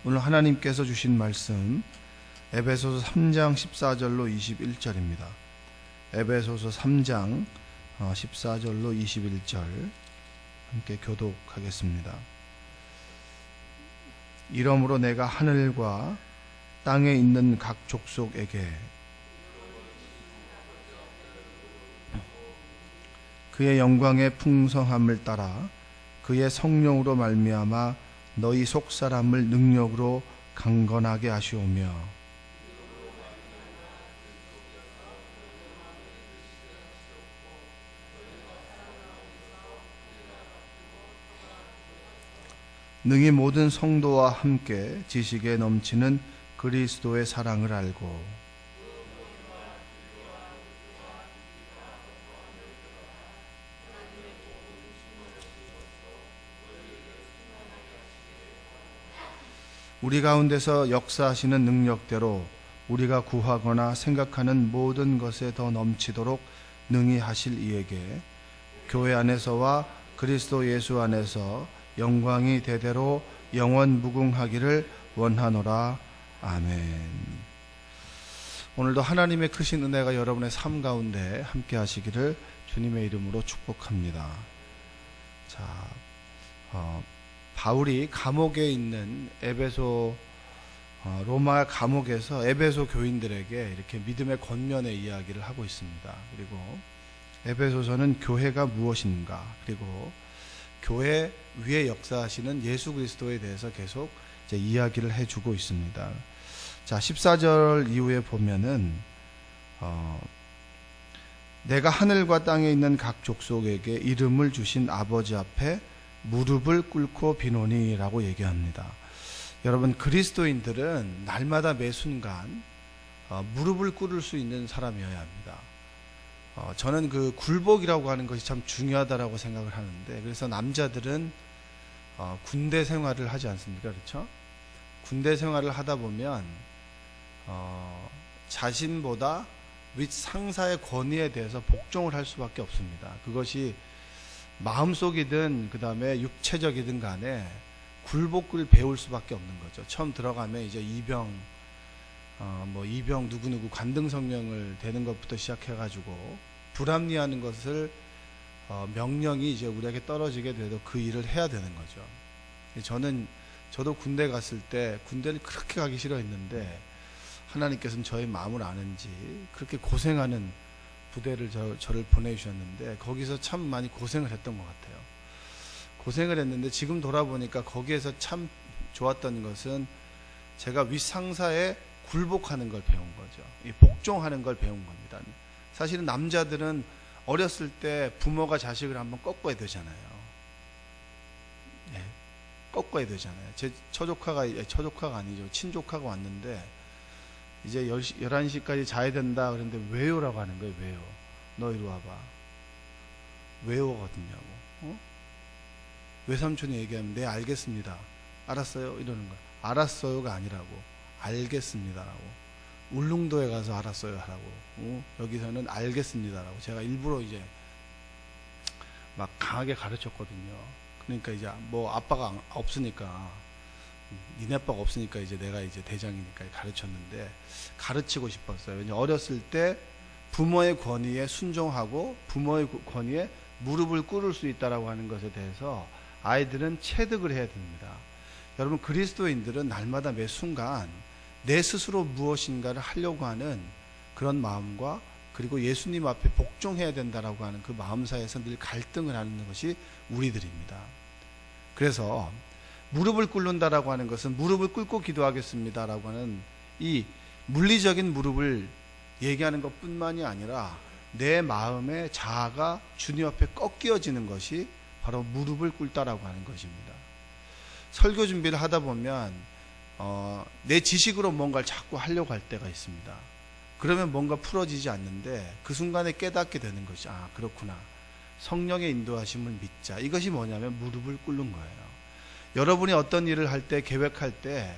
오늘 하나님께서 주신 말씀 에베소서 3장 14절로 21절입니다. 에베소서 3장 14절로 21절 함께 교독하겠습니다. 이러므로 내가 하늘과 땅에 있는 각 족속에게 그의 영광의 풍성함을 따라 그의 성령으로 말미암아 너희 속사람을 능력으로 강건하게 하시오며 능히 모든 성도와 함께 지식에 넘치는 그리스도의 사랑을 알고 우리 가운데서 역사하시는 능력대로 우리가 구하거나 생각하는 모든 것에 더 넘치도록 능히 하실 이에게 교회 안에서와 그리스도 예수 안에서 영광이 대대로 영원 무궁하기를 원하노라. 아멘. 오늘도 하나님의 크신 은혜가 여러분의 삶 가운데 함께 하시기를 주님의 이름으로 축복합니다. 자, 바울이 감옥에 있는 에베소 로마 감옥에서 에베소 교인들에게 이렇게 믿음의 권면의 이야기를 하고 있습니다. 그리고 에베소서는 교회가 무엇인가, 그리고 교회 위에 역사하시는 예수 그리스도에 대해서 계속 이제 이야기를 해주고 있습니다. 자, 14절 이후에 보면은 내가 하늘과 땅에 있는 각 족속에게 이름을 주신 아버지 앞에 무릎을 꿇고 비노니 라고 얘기합니다. 여러분, 그리스도인들은 날마다 매 순간 무릎을 꿇을 수 있는 사람이어야 합니다. 저는 그 굴복이라고 하는 것이 참 중요하다라고 생각을 하는데, 그래서 남자들은 군대 생활을 하지 않습니까? 그렇죠? 군대 생활을 하다 보면 자신보다 윗 상사의 권위에 대해서 복종을 할 수밖에 없습니다. 그것이 마음속이든 그 다음에 육체적이든 간에 굴복을 배울 수밖에 없는 거죠. 처음 들어가면 이제 이병 누구누구 관등성명을 대는 것부터 시작해가지고 불합리하는 것을 명령이 이제 우리에게 떨어지게 돼도 그 일을 해야 되는 거죠. 저도 군대 갔을 때 군대를 그렇게 가기 싫어했는데 하나님께서는 저의 마음을 아는지 그렇게 고생하는 부대를 저를 보내주셨는데 거기서 참 많이 고생을 했던 것 같아요. 고생을 했는데 지금 돌아보니까 거기에서 참 좋았던 것은 제가 윗상사에 굴복하는 걸 배운 거죠. 복종하는 걸 배운 겁니다. 사실은 남자들은 어렸을 때 부모가 자식을 한번 꺾어야 되잖아요. 네, 꺾어야 되잖아요. 제 처조카가 아니죠. 친조카가 왔는데 이제 11시까지 자야 된다 그랬는데 왜요? 라고 하는 거예요. 왜요? 너 이리 와봐. 왜요? 거든요. 외삼촌이 얘기하면 네 알겠습니다. 알았어요? 이러는 거예요. 알았어요가 아니라고 알겠습니다라고. 울릉도에 가서 알았어요 하라고. 여기서는 알겠습니다라고. 제가 일부러 이제 막 강하게 가르쳤거든요. 그러니까 이제 뭐 아빠가 없으니까, 니네 아빠가 없으니까 이제 내가 이제 대장이니까 가르쳤는데 가르치고 싶었어요. 왜냐면 어렸을 때 부모의 권위에 순종하고 부모의 권위에 무릎을 꿇을 수 있다라고 하는 것에 대해서 아이들은 체득을 해야 됩니다. 여러분, 그리스도인들은 날마다 매 순간 내 스스로 무엇인가를 하려고 하는 그런 마음과, 그리고 예수님 앞에 복종해야 된다라고 하는 그 마음사이에서 늘 갈등을 하는 것이 우리들입니다. 그래서 무릎을 꿇는다라고 하는 것은 무릎을 꿇고 기도하겠습니다라고 하는 이 물리적인 무릎을 얘기하는 것뿐만이 아니라 내 마음의 자아가 주님 앞에 꺾여지는 것이 바로 무릎을 꿇다라고 하는 것입니다. 설교 준비를 하다 보면 내 지식으로 뭔가를 자꾸 하려고 할 때가 있습니다. 그러면 뭔가 풀어지지 않는데 그 순간에 깨닫게 되는 것이, 아, 그렇구나. 성령의 인도하심을 믿자. 이것이 뭐냐면 무릎을 꿇는 거예요. 여러분이 어떤 일을 할 때, 계획할 때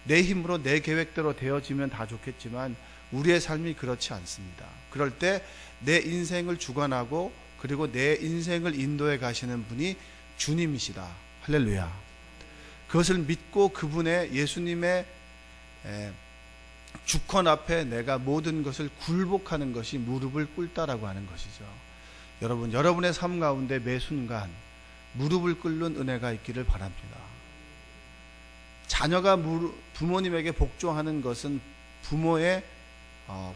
내 힘으로 내 계획대로 되어지면 다 좋겠지만 우리의 삶이 그렇지 않습니다. 그럴 때 내 인생을 주관하고 그리고 내 인생을 인도해 가시는 분이 주님이시다. 할렐루야. 그것을 믿고 그분의 예수님의 주권 앞에 내가 모든 것을 굴복하는 것이 무릎을 꿇다라고 하는 것이죠. 여러분, 여러분의 삶 가운데 매 순간 무릎을 꿇는 은혜가 있기를 바랍니다. 자녀가 부모님에게 복종하는 것은 부모의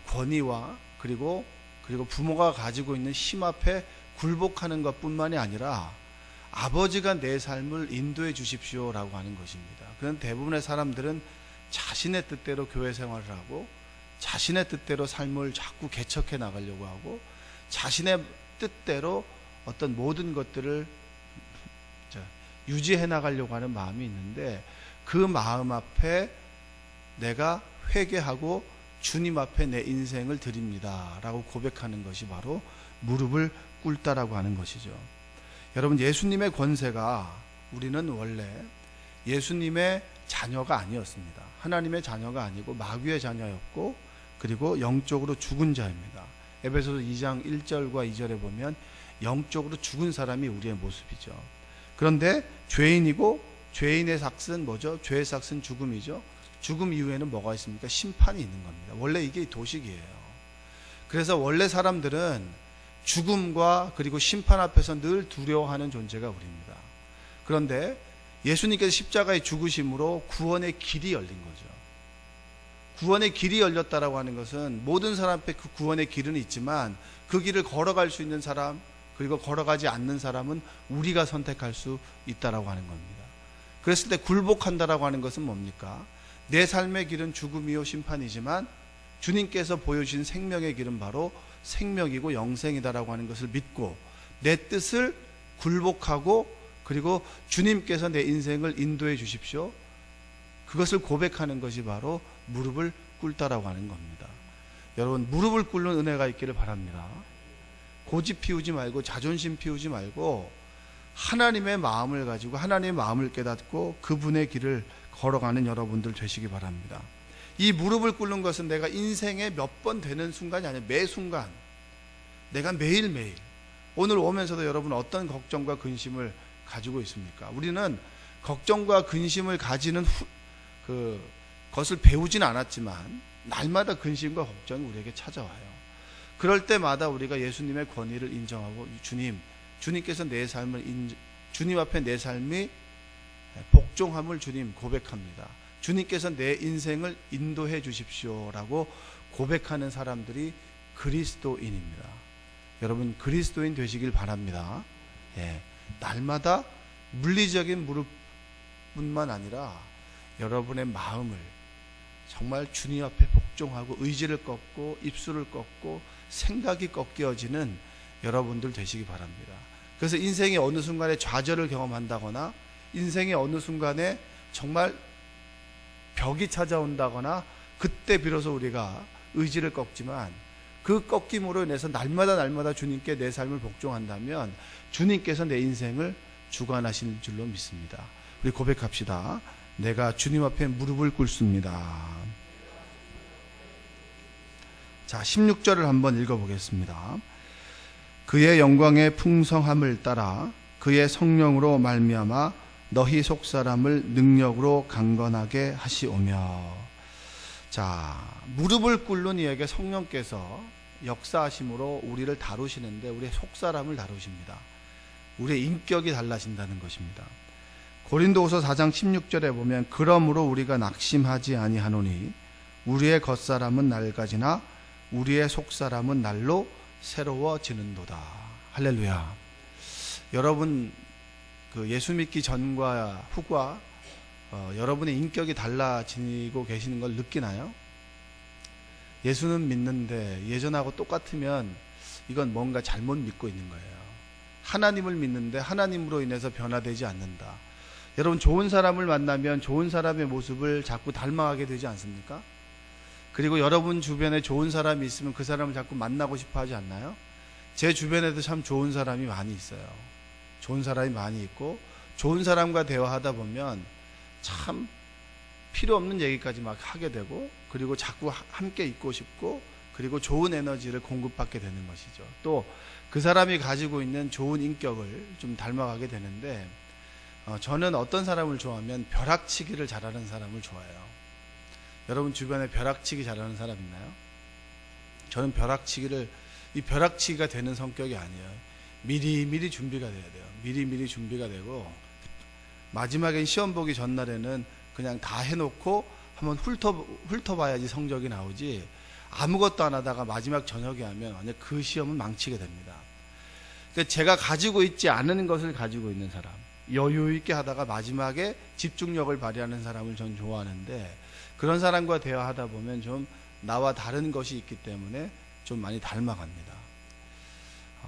권위와 그리고 부모가 가지고 있는 힘 앞에 굴복하는 것뿐만이 아니라 아버지가 내 삶을 인도해 주십시오라고 하는 것입니다. 그런데 대부분의 사람들은 자신의 뜻대로 교회 생활을 하고 자신의 뜻대로 삶을 자꾸 개척해 나가려고 하고 자신의 뜻대로 어떤 모든 것들을 유지해 나가려고 하는 마음이 있는데, 그 마음 앞에 내가 회개하고 주님 앞에 내 인생을 드립니다 라고 고백하는 것이 바로 무릎을 꿇다라고 하는 것이죠. 여러분, 예수님의 권세가, 우리는 원래 예수님의 자녀가 아니었습니다. 하나님의 자녀가 아니고 마귀의 자녀였고, 그리고 영적으로 죽은 자입니다. 에베소서 2장 1절과 2절에 보면 영적으로 죽은 사람이 우리의 모습이죠. 그런데 죄인이고, 죄인의 삭은 뭐죠? 죄의 삭은 죽음이죠. 죽음 이후에는 뭐가 있습니까? 심판이 있는 겁니다. 원래 이게 도식이에요. 그래서 원래 사람들은 죽음과 그리고 심판 앞에서 늘 두려워하는 존재가 우리입니다. 그런데 예수님께서 십자가의 죽으심으로 구원의 길이 열린 거죠. 구원의 길이 열렸다라고 하는 것은 모든 사람 앞에 그 구원의 길은 있지만 그 길을 걸어갈 수 있는 사람, 그리고 걸어가지 않는 사람은 우리가 선택할 수 있다라고 하는 겁니다. 그랬을 때 굴복한다라고 하는 것은 뭡니까? 내 삶의 길은 죽음이요 심판이지만 주님께서 보여주신 생명의 길은 바로 생명이고 영생이다라고 하는 것을 믿고 내 뜻을 굴복하고, 그리고 주님께서 내 인생을 인도해 주십시오, 그것을 고백하는 것이 바로 무릎을 꿇다라고 하는 겁니다. 여러분, 무릎을 꿇는 은혜가 있기를 바랍니다. 고집 피우지 말고 자존심 피우지 말고 하나님의 마음을 가지고 하나님의 마음을 깨닫고 그분의 길을 걸어가는 여러분들 되시기 바랍니다. 이 무릎을 꿇는 것은 내가 인생에 몇 번 되는 순간이 아니라 매 순간, 내가 매일매일, 오늘 오면서도 여러분 어떤 걱정과 근심을 가지고 있습니까? 우리는 걱정과 근심을 가지는 그것을 배우진 않았지만 날마다 근심과 걱정이 우리에게 찾아와요. 그럴 때마다 우리가 예수님의 권위를 인정하고 주님께서 내 삶을 주님 앞에 내 삶이 복종함을 주님 고백합니다. 주님께서 내 인생을 인도해 주십시오라고 고백하는 사람들이 그리스도인입니다. 여러분, 그리스도인 되시길 바랍니다. 날마다 물리적인 무릎뿐만 아니라 여러분의 마음을 정말 주님 앞에 복종하고 의지를 꺾고 입술을 꺾고 생각이 꺾여지는 여러분들 되시기 바랍니다. 그래서 인생의 어느 순간에 좌절을 경험한다거나 인생의 어느 순간에 정말 벽이 찾아온다거나 그때 비로소 우리가 의지를 꺾지만 그 꺾임으로 인해서 날마다 주님께 내 삶을 복종한다면 주님께서 내 인생을 주관하실 줄로 믿습니다. 우리 고백합시다. 내가 주님 앞에 무릎을 꿇습니다. 자, 16절을 한번 읽어보겠습니다. 그의 영광의 풍성함을 따라 그의 성령으로 말미암아 너희 속사람을 능력으로 강건하게 하시오며. 자, 무릎을 꿇는 이에게 성령께서 역사하심으로 우리를 다루시는데 우리의 속사람을 다루십니다. 우리의 인격이 달라진다는 것입니다. 고린도후서 4장 16절에 보면 그러므로 우리가 낙심하지 아니하노니 우리의 겉사람은 낡아지나 우리의 속사람은 날로 새로워지는도다. 할렐루야. 여러분, 그 예수 믿기 전과 후과 여러분의 인격이 달라지고 계시는 걸 느끼나요? 예수는 믿는데 예전하고 똑같으면 이건 뭔가 잘못 믿고 있는 거예요. 하나님을 믿는데 하나님으로 인해서 변화되지 않는다. 여러분, 좋은 사람을 만나면 좋은 사람의 모습을 자꾸 닮아가게 되지 않습니까? 그리고 여러분 주변에 좋은 사람이 있으면 그 사람을 자꾸 만나고 싶어 하지 않나요? 제 주변에도 참 좋은 사람이 많이 있어요. 좋은 사람이 많이 있고 좋은 사람과 대화하다 보면 참 필요 없는 얘기까지 막 하게 되고, 그리고 자꾸 함께 있고 싶고, 그리고 좋은 에너지를 공급받게 되는 것이죠. 또 그 사람이 가지고 있는 좋은 인격을 좀 닮아가게 되는데, 저는 어떤 사람을 좋아하면 벼락치기를 잘하는 사람을 좋아해요. 여러분 주변에 벼락치기 잘하는 사람 있나요? 저는 이 벼락치기가 되는 성격이 아니에요. 미리 준비가 돼야 돼요. 미리 준비가 되고, 마지막엔 시험 보기 전날에는 그냥 다 해놓고 한번 훑어봐야지 성적이 나오지, 아무것도 안 하다가 마지막 저녁에 하면 완전 그 시험은 망치게 됩니다. 그러니까 제가 가지고 있지 않은 것을 가지고 있는 사람, 여유 있게 하다가 마지막에 집중력을 발휘하는 사람을 전 좋아하는데, 그런 사람과 대화하다 보면 좀 나와 다른 것이 있기 때문에 좀 많이 닮아갑니다.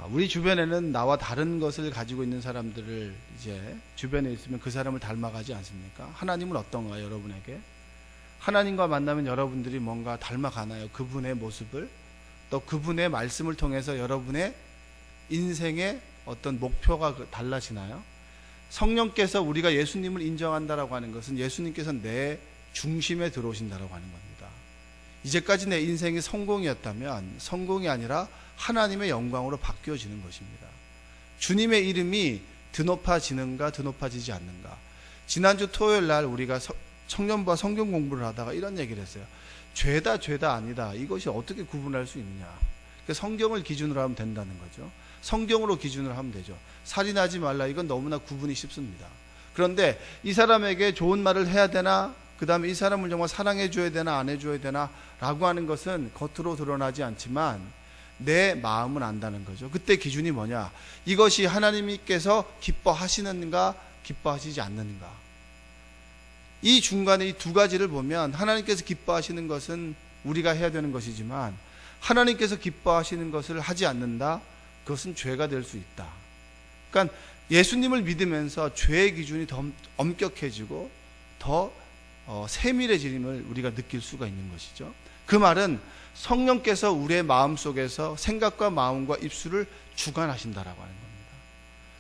우리 주변에는 나와 다른 것을 가지고 있는 사람들을 이제 주변에 있으면 그 사람을 닮아가지 않습니까? 하나님은 어떤가요, 여러분에게? 하나님과 만나면 여러분들이 뭔가 닮아가나요? 그분의 모습을, 또 그분의 말씀을 통해서 여러분의 인생의 어떤 목표가 달라지나요? 성령께서 우리가 예수님을 인정한다라고 하는 것은 예수님께서 내 중심에 들어오신다라고 하는 겁니다. 이제까지 내 인생이 성공이었다면 성공이 아니라 하나님의 영광으로 바뀌어지는 것입니다. 주님의 이름이 드높아지는가 드높아지지 않는가. 지난주 토요일 날 우리가 청년부와 성경 공부를 하다가 이런 얘기를 했어요. 죄다 아니다, 이것이 어떻게 구분할 수 있느냐. 그러니까 성경을 기준으로 하면 된다는 거죠. 성경으로 기준으로 하면 되죠. 살인하지 말라, 이건 너무나 구분이 쉽습니다. 그런데 이 사람에게 좋은 말을 해야 되나, 그 다음에 이 사람을 정말 사랑해 줘야 되나 안 해줘야 되나 라고 하는 것은 겉으로 드러나지 않지만 내 마음은 안다는 거죠. 그때 기준이 뭐냐, 이것이 하나님께서 기뻐하시는가 기뻐하시지 않는가. 이 중간에 이 두 가지를 보면 하나님께서 기뻐하시는 것은 우리가 해야 되는 것이지만, 하나님께서 기뻐하시는 것을 하지 않는다, 그것은 죄가 될 수 있다. 그러니까 예수님을 믿으면서 죄의 기준이 더 엄격해지고 더 세밀해짐을 우리가 느낄 수가 있는 것이죠. 그 말은 성령께서 우리의 마음속에서 생각과 마음과 입술을 주관하신다라고 하는 겁니다.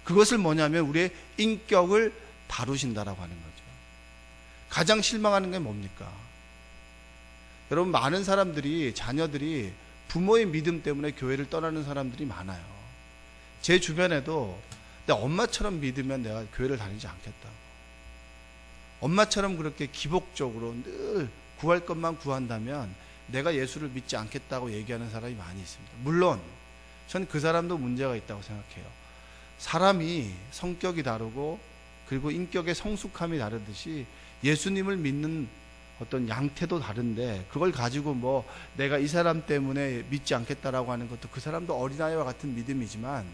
그것을 뭐냐면 우리의 인격을 다루신다라고 하는 거죠. 가장 실망하는 게 뭡니까? 여러분, 많은 사람들이, 자녀들이 부모의 믿음 때문에 교회를 떠나는 사람들이 많아요. 제 주변에도 내 엄마처럼 믿으면 내가 교회를 다니지 않겠다고, 엄마처럼 그렇게 기복적으로 늘 구할 것만 구한다면 내가 예수를 믿지 않겠다고 얘기하는 사람이 많이 있습니다. 물론 전 그 사람도 문제가 있다고 생각해요. 사람이 성격이 다르고 그리고 인격의 성숙함이 다르듯이 예수님을 믿는 어떤 양태도 다른데, 그걸 가지고 뭐 내가 이 사람 때문에 믿지 않겠다라고 하는 것도, 그 사람도 어린아이와 같은 믿음이지만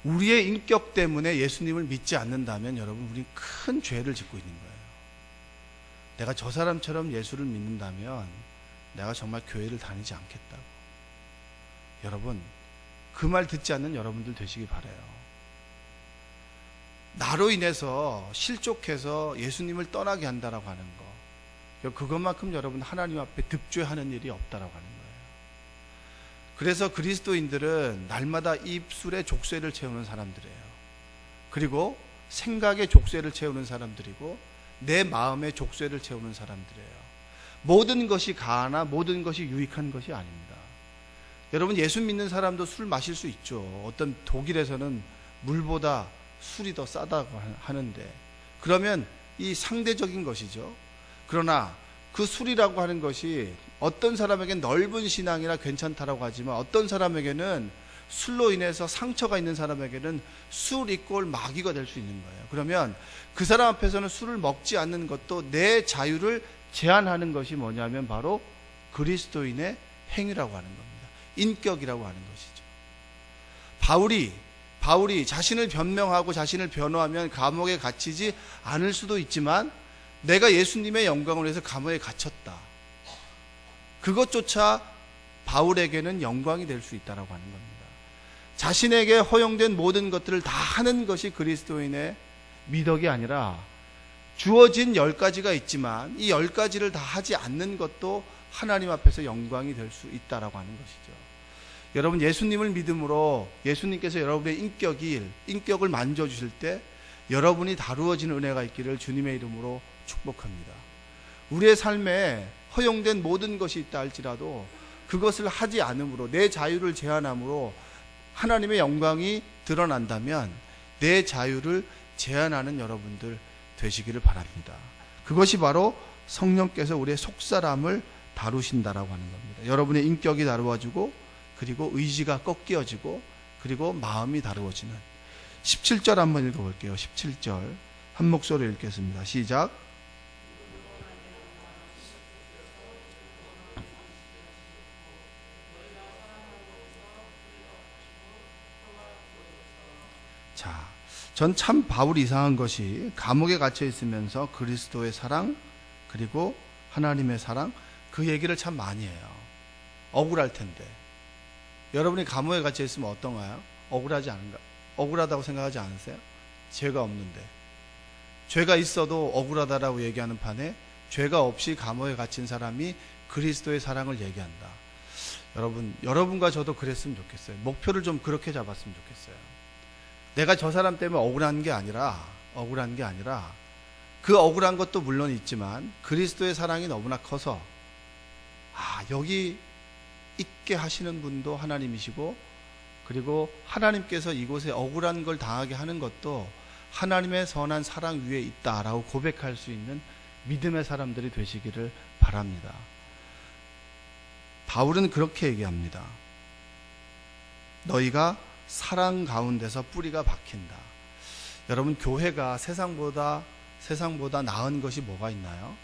우리의 인격 때문에 예수님을 믿지 않는다면 여러분, 우리는 큰 죄를 짓고 있는 거예요. 내가 저 사람처럼 예수를 믿는다면 내가 정말 교회를 다니지 않겠다고. 여러분, 그 말 듣지 않는 여러분들 되시기 바라요. 나로 인해서 실족해서 예수님을 떠나게 한다라고 하는 거, 그것만큼 여러분 하나님 앞에 득죄하는 일이 없다라고 하는 거예요. 그래서 그리스도인들은 날마다 입술에 족쇄를 채우는 사람들이에요. 그리고 생각에 족쇄를 채우는 사람들이고 내 마음에 족쇄를 채우는 사람들이에요. 모든 것이 가하나 모든 것이 유익한 것이 아닙니다. 여러분, 예수 믿는 사람도 술 마실 수 있죠. 어떤 독일에서는 물보다 술이 더 싸다고 하는데, 그러면 이 상대적인 것이죠. 그러나 그 술이라고 하는 것이 어떤 사람에게는 넓은 신앙이라 괜찮다라고 하지만, 어떤 사람에게는 술로 인해서 상처가 있는 사람에게는 술 이꼴 마귀가 될 수 있는 거예요. 그러면 그 사람 앞에서는 술을 먹지 않는 것도 내 자유를 제한하는 것이 뭐냐면 바로 그리스도인의 행위라고 하는 겁니다. 인격이라고 하는 것이죠. 바울이 자신을 변명하고 자신을 변호하면 감옥에 갇히지 않을 수도 있지만, 내가 예수님의 영광을 위해서 감옥에 갇혔다, 그것조차 바울에게는 영광이 될 수 있다라고 하는 겁니다. 자신에게 허용된 모든 것들을 다 하는 것이 그리스도인의 미덕이 아니라, 주어진 10가지가 있지만 이 10가지를 다 하지 않는 것도 하나님 앞에서 영광이 될 수 있다라고 하는 것이죠. 여러분, 예수님을 믿음으로 예수님께서 여러분의 인격을 만져주실 때 여러분이 다루어지는 은혜가 있기를 주님의 이름으로 축복합니다. 우리의 삶에 허용된 모든 것이 있다 할지라도 그것을 하지 않음으로, 내 자유를 제한함으로 하나님의 영광이 드러난다면 내 자유를 제안하는 여러분들 되시기를 바랍니다. 그것이 바로 성령께서 우리의 속사람을 다루신다라고 하는 겁니다. 여러분의 인격이 다루어지고, 그리고 의지가 꺾여지고, 그리고 마음이 다루어지는 17절 한번 읽어볼게요. 17절 한 목소리로 읽겠습니다. 시작. 자, 전 참 바울이 이상한 것이 감옥에 갇혀 있으면서 그리스도의 사랑, 그리고 하나님의 사랑, 그 얘기를 참 많이 해요. 억울할 텐데. 여러분이 감옥에 갇혀 있으면 어떤가요? 억울하지 않은가? 억울하다고 생각하지 않으세요? 죄가 없는데. 죄가 있어도 억울하다라고 얘기하는 판에 죄가 없이 감옥에 갇힌 사람이 그리스도의 사랑을 얘기한다. 여러분과 저도 그랬으면 좋겠어요. 목표를 좀 그렇게 잡았으면 좋겠어요. 내가 저 사람 때문에 억울한 게 아니라 그 억울한 것도 물론 있지만 그리스도의 사랑이 너무나 커서 여기 있게 하시는 분도 하나님이시고, 그리고 하나님께서 이곳에 억울한 걸 당하게 하는 것도 하나님의 선한 사랑 위에 있다라고 고백할 수 있는 믿음의 사람들이 되시기를 바랍니다. 바울은 그렇게 얘기합니다. 너희가 사랑 가운데서 뿌리가 박힌다. 여러분, 교회가 세상보다 나은 것이 뭐가 있나요?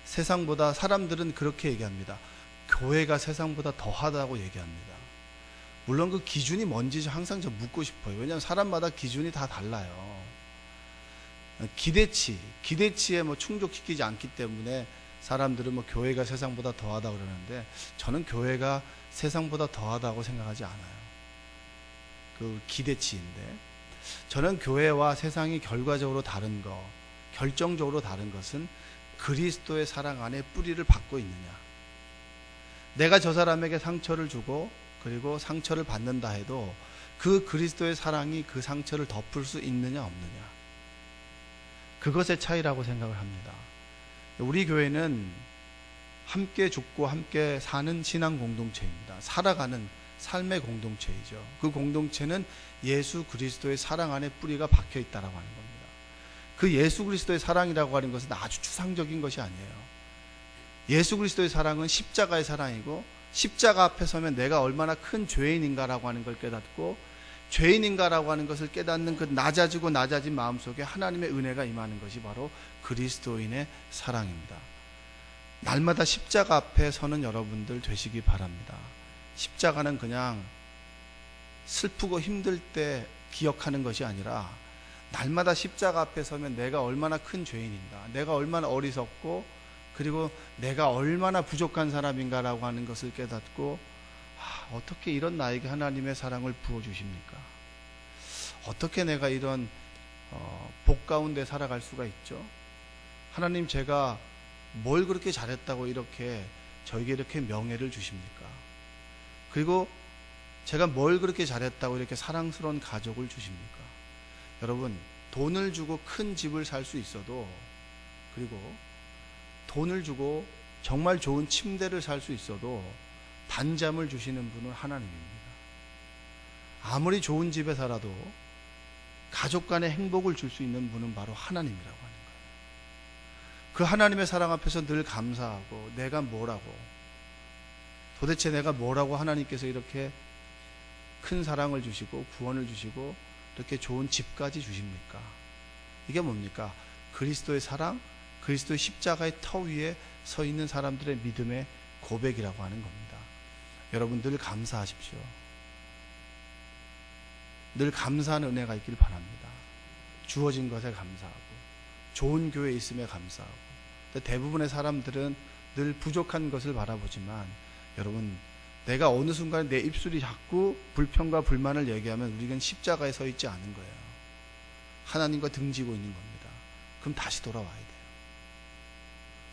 세상보다, 사람들은 그렇게 얘기합니다. 교회가 세상보다 더하다고 얘기합니다. 물론 그 기준이 뭔지 항상 저 묻고 싶어요. 왜냐하면 사람마다 기준이 다 달라요. 기대치에 충족시키지 않기 때문에 사람들은 교회가 세상보다 더하다 그러는데, 저는 교회가 세상보다 더하다고 생각하지 않아요. 그 기대치인데, 저는 교회와 세상이 결과적으로 다른 거, 결정적으로 다른 것은 그리스도의 사랑 안에 뿌리를 받고 있느냐. 내가 저 사람에게 상처를 주고, 그리고 상처를 받는다 해도 그 그리스도의 사랑이 그 상처를 덮을 수 있느냐 없느냐, 그것의 차이라고 생각을 합니다. 우리 교회는 함께 죽고 함께 사는 신앙 공동체입니다. 살아가는 삶의 공동체이죠. 그 공동체는 예수 그리스도의 사랑 안에 뿌리가 박혀 있다라고 하는 겁니다. 그 예수 그리스도의 사랑이라고 하는 것은 아주 추상적인 것이 아니에요. 예수 그리스도의 사랑은 십자가의 사랑이고, 십자가 앞에 서면 내가 얼마나 큰 죄인인가라고 하는 걸 깨닫고, 죄인인가라고 하는 것을 깨닫는 그 낮아진 마음속에 하나님의 은혜가 임하는 것이 바로 그리스도인의 사랑입니다. 날마다 십자가 앞에 서는 여러분들 되시기 바랍니다. 십자가는 그냥 슬프고 힘들 때 기억하는 것이 아니라, 날마다 십자가 앞에 서면 내가 얼마나 큰 죄인인가, 내가 얼마나 어리석고, 그리고 내가 얼마나 부족한 사람인가라고 하는 것을 깨닫고, 어떻게 이런 나에게 하나님의 사랑을 부어주십니까? 어떻게 내가 이런 복 가운데 살아갈 수가 있죠? 하나님, 제가 뭘 그렇게 잘했다고 저에게 이렇게 명예를 주십니까? 그리고 제가 뭘 그렇게 잘했다고 이렇게 사랑스러운 가족을 주십니까? 여러분, 돈을 주고 큰 집을 살 수 있어도, 그리고 돈을 주고 정말 좋은 침대를 살 수 있어도 단잠을 주시는 분은 하나님입니다. 아무리 좋은 집에 살아도 가족 간의 행복을 줄 수 있는 분은 바로 하나님이라고 하는 거예요. 그 하나님의 사랑 앞에서 늘 감사하고, 내가 뭐라고 하나님께서 이렇게 큰 사랑을 주시고 구원을 주시고 이렇게 좋은 집까지 주십니까? 이게 뭡니까? 그리스도의 사랑, 그리스도의 십자가의 터 위에 서 있는 사람들의 믿음의 고백이라고 하는 겁니다. 여러분, 늘 감사하십시오. 늘 감사하는 은혜가 있길 바랍니다. 주어진 것에 감사하고, 좋은 교회에 있음에 감사하고. 대부분의 사람들은 늘 부족한 것을 바라보지만, 여러분, 내가 어느 순간에 내 입술이 자꾸 불평과 불만을 얘기하면 우리는 십자가에 서 있지 않은 거예요. 하나님과 등지고 있는 겁니다. 그럼 다시 돌아와야 돼요.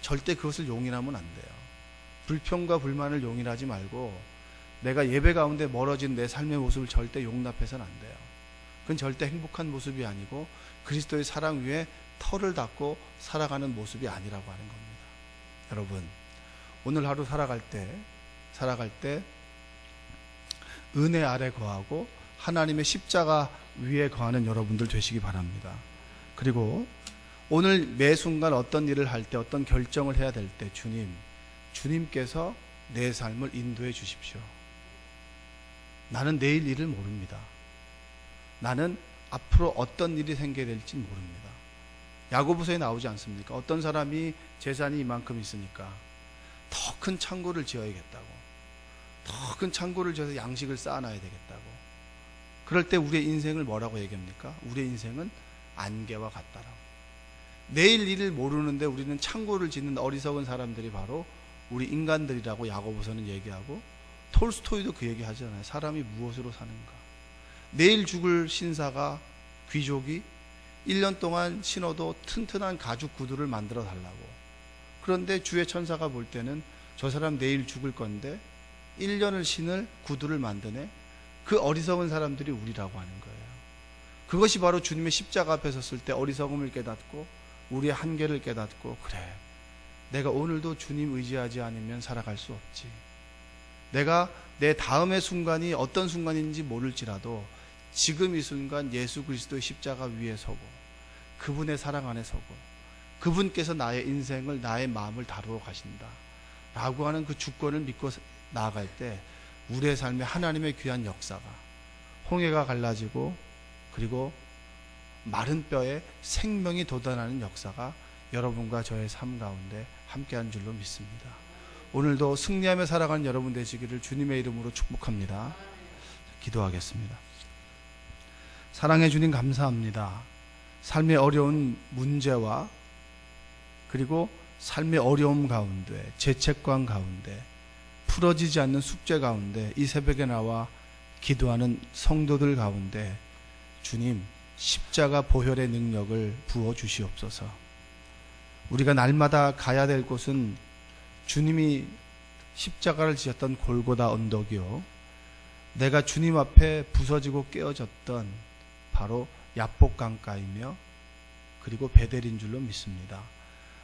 절대 그것을 용인하면 안 돼요. 불평과 불만을 용인하지 말고, 내가 예배 가운데 멀어진 내 삶의 모습을 절대 용납해서는 안 돼요. 그건 절대 행복한 모습이 아니고 그리스도의 사랑 위에 터를 닫고 살아가는 모습이 아니라고 하는 겁니다. 여러분, 오늘 하루 살아갈 때 은혜 아래 거하고 하나님의 십자가 위에 거하는 여러분들 되시기 바랍니다. 그리고 오늘 매 순간 어떤 일을 할 때, 어떤 결정을 해야 될 때 주님께서 내 삶을 인도해 주십시오. 나는 내일 일을 모릅니다. 나는 앞으로 어떤 일이 생겨야 될지 모릅니다. 야고보서에 나오지 않습니까? 어떤 사람이 재산이 이만큼 있으니까 더 큰 창고를 지어야겠다고, 더 큰 창고를 지어서 양식을 쌓아놔야 되겠다고. 그럴 때 우리의 인생을 뭐라고 얘기합니까? 우리의 인생은 안개와 같다라고. 내일 일을 모르는데 우리는 창고를 짓는 어리석은 사람들이 바로 우리 인간들이라고 야고보서는 얘기하고, 톨스토이도 그 얘기 하잖아요. 사람이 무엇으로 사는가. 내일 죽을 신사가, 귀족이 1년 동안 신어도 튼튼한 가죽 구두를 만들어 달라고. 그런데 주의 천사가 볼 때는 저 사람 내일 죽을 건데 1년을 신을 구두를 만드네. 그 어리석은 사람들이 우리라고 하는 거예요. 그것이 바로 주님의 십자가 앞에 섰을 때 어리석음을 깨닫고 우리의 한계를 깨닫고, 그래, 내가 오늘도 주님 의지하지 않으면 살아갈 수 없지. 내가 내 다음의 순간이 어떤 순간인지 모를지라도 지금 이 순간 예수 그리스도의 십자가 위에 서고 그분의 사랑 안에 서고 그분께서 나의 인생을, 나의 마음을 다루어 가신다 라고 하는 그 주권을 믿고 나아갈 때 우리의 삶에 하나님의 귀한 역사가, 홍해가 갈라지고 그리고 마른 뼈에 생명이 돋아나는 역사가 여러분과 저의 삶 가운데 함께한 줄로 믿습니다. 오늘도 승리하며 살아가는 여러분 되시기를 주님의 이름으로 축복합니다. 기도하겠습니다. 사랑해 주님 감사합니다. 삶의 어려운 문제와 그리고 삶의 어려움 가운데, 죄책감 가운데, 풀어지지 않는 숙제 가운데 이 새벽에 나와 기도하는 성도들 가운데 주님 십자가 보혈의 능력을 부어 주시옵소서. 우리가 날마다 가야 될 곳은 주님이 십자가를 지었던 골고다 언덕이요, 내가 주님 앞에 부서지고 깨어졌던 바로 야복 강가이며 그리고 베델인 줄로 믿습니다.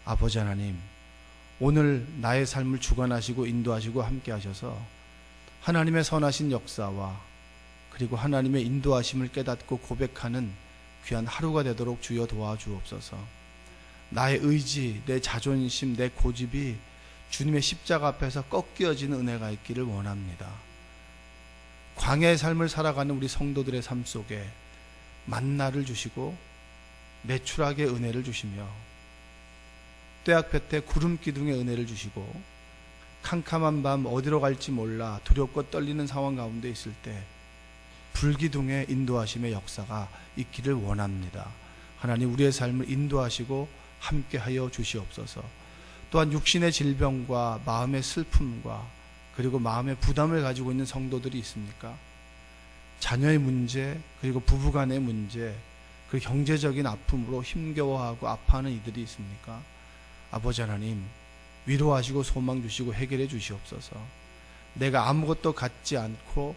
아버지 하나님, 오늘 나의 삶을 주관하시고 인도하시고 함께 하셔서 하나님의 선하신 역사와 그리고 하나님의 인도하심을 깨닫고 고백하는 귀한 하루가 되도록 주여 도와주옵소서. 나의 의지, 내 자존심, 내 고집이 주님의 십자가 앞에서 꺾여지는 은혜가 있기를 원합니다. 광야의 삶을 살아가는 우리 성도들의 삶 속에 만나를 주시고 매출하게 은혜를 주시며 떼약볕에 구름 기둥의 은혜를 주시고 캄캄한 밤 어디로 갈지 몰라 두렵고 떨리는 상황 가운데 있을 때 불기둥의 인도하심의 역사가 있기를 원합니다. 하나님, 우리의 삶을 인도하시고 함께하여 주시옵소서. 또한 육신의 질병과 마음의 슬픔과 그리고 마음의 부담을 가지고 있는 성도들이 있습니까? 자녀의 문제, 그리고 부부간의 문제, 그 경제적인 아픔으로 힘겨워하고 아파하는 이들이 있습니까? 아버지 하나님, 위로하시고 소망 주시고 해결해 주시옵소서. 내가 아무것도 갖지 않고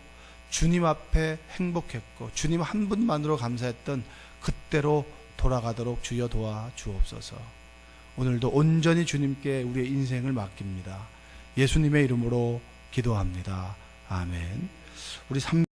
주님 앞에 행복했고 주님 한 분만으로 감사했던 그때로 돌아가도록 주여 도와 주옵소서. 오늘도 온전히 주님께 우리의 인생을 맡깁니다. 예수님의 이름으로 기도합니다. 아멘. 우리